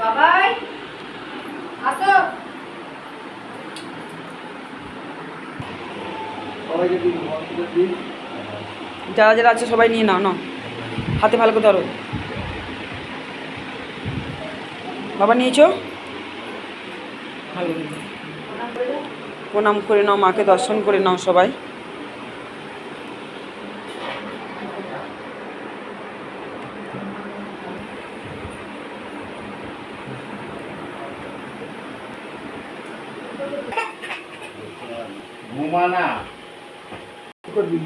বাবাই আসো। যারা যারা আছে সবাই নিয়ে নাও, নাও হাতে ভালো করে ধরো। বাবা নিয়েছো? ভালো প্রণাম করে নাও, মাকে দর্শন করে নাও সবাই। ঘুমানা করবি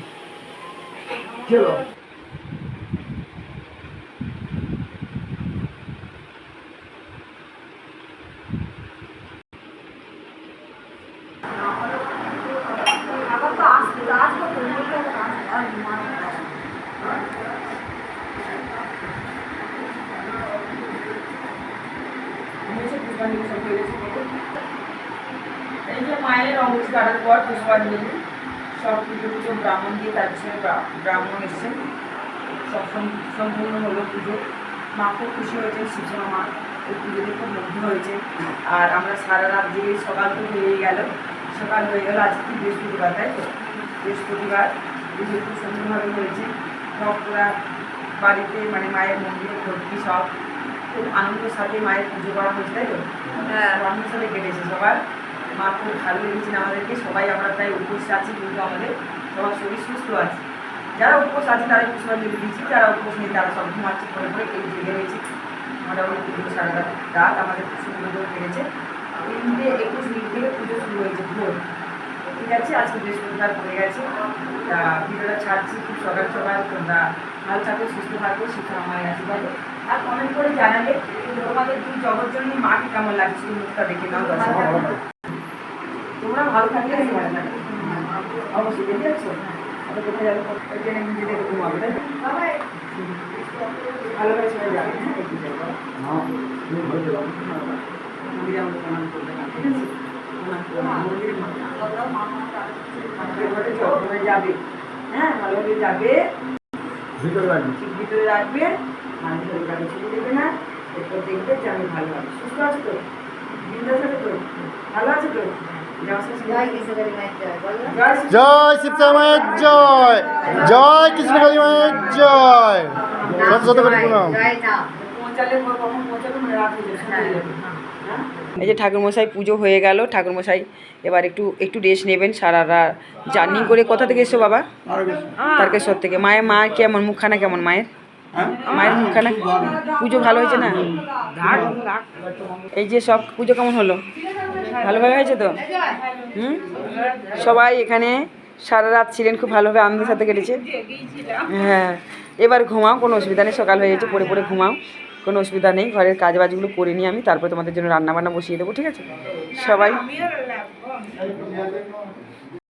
চলো। এই যে মায়ের অঙ্গুষ্ঠ কাটার পর পুষ্পাঞ্জলি সব পুজো পুজো ব্রাহ্মণ দিয়ে, তার পিছনে ব্রাহ্মণ এসছেন, সব সম্পূর্ণ হলো পুজো। মা খুব খুশি হয়েছেন, শিবসমা মা এই পুজোতে খুব মুগ্ধ হয়েছে। আর আমরা সারা রাত জেগে সকাল তো হয়ে গেল, সকাল হয়ে গেল, আজকে কি বৃহস্পতিবার, তাই তো বৃহস্পতিবার পুজো খুব সুন্দরভাবে হয়েছে। ভক্তরা বাড়িতে মানে মায়ের মন্দিরে ভর্তি, সব খুব আনন্দের সাথে মায়ের পুজো করা হয়েছে, তাই তো আনন্দের সাথে কেটেছে সবার। মা খুব ভালো লেগেছেন আমাদেরকে, সবাই আমরা তাই উপোস আছি, কিন্তু আমাদের সবার শরীর সুস্থ আছে। যারা উপোস আছে তারা পুষ্পাঞ্জলি দিচ্ছি, যারা উপোস নেই তারা সব ঘুমাচ্ছে করে করে কেউ জেগে রয়েছে। মোটামুটি পুজো সারা রাত আমাদের খুব সুন্দর করে কেটেছে। 3:21 থেকে পুজো শুরু হয়েছে ভোর, ঠিক আছে। আজকে বৃহস্পতিবার পড়ে গেছে, তা ভিডিওটা ছাড়ছি খুব সকাল সকাল। তোমরা ভালো থাকো, সুস্থ থাকো, শিক্ষা মায়ের আশীর্বাদে। আর কমেন্ট করে জানালে তোমাদের দুই জগৎজননী মাকে কেমন লাগছে, মুখটা দেখে নাও। তোমরা ভালো থাকলে আমি ভালো থাকি, অবশ্যই দেখে যাচ্ছো। আমরা কোথায় যাবো, ওই ট্রেনে নিজেদের ঘুমাবো, তাই না? ভালো করে সবাই যাবে, মন্দিরে আমাকে প্রণাম করবে না, ঠিক আছে? মন্দিরে যাবে, হ্যাঁ ভালোভাবে যাবে, ভিতরে রাখবে, মানে ভিতরে ছুটি দেবে না। এরপর দেখবে যে আমি ভালো আছি, সুস্থ আছো তো, বিন্দাস আছে তো, ভালো আছে তো। জয় শিবশ্যামা মায়ের জয়, জয় কৃষ্ণকালী মায়ের জয়। শত শত করে প্রণাম। এই যে ঠাকুরমশাই পুজো হয়ে গেল, ঠাকুরমশাই এবার একটু একটু রেস্ট নেবেন। সারা রাত জার্নি করে কোথা থেকে এসছো বাবা? তারকেশ্বর থেকে। মা কেমন, মুখখানা কেমন মায়ের? মায়ের মুখখানা পুজো ভালো হয়েছে না? এই যে সব পুজো কেমন হলো, ভালোভাবে হয়েছে তো? সবাই এখানে সারা রাত ছিলেন, খুব ভালোভাবে আনন্দের সাথে কেটেছে। হ্যাঁ, এবার ঘুমাও, কোনো অসুবিধা নেই, সকাল হয়ে গেছে, পড়ে পড়ে ঘুমাও, কোনো অসুবিধা নেই। ঘরের কাজ বাজগুলো করে নিয়ে আমি তারপরে তোমাদের জন্য রান্নাবান্না বসিয়ে দেবো, ঠিক আছে? সবাই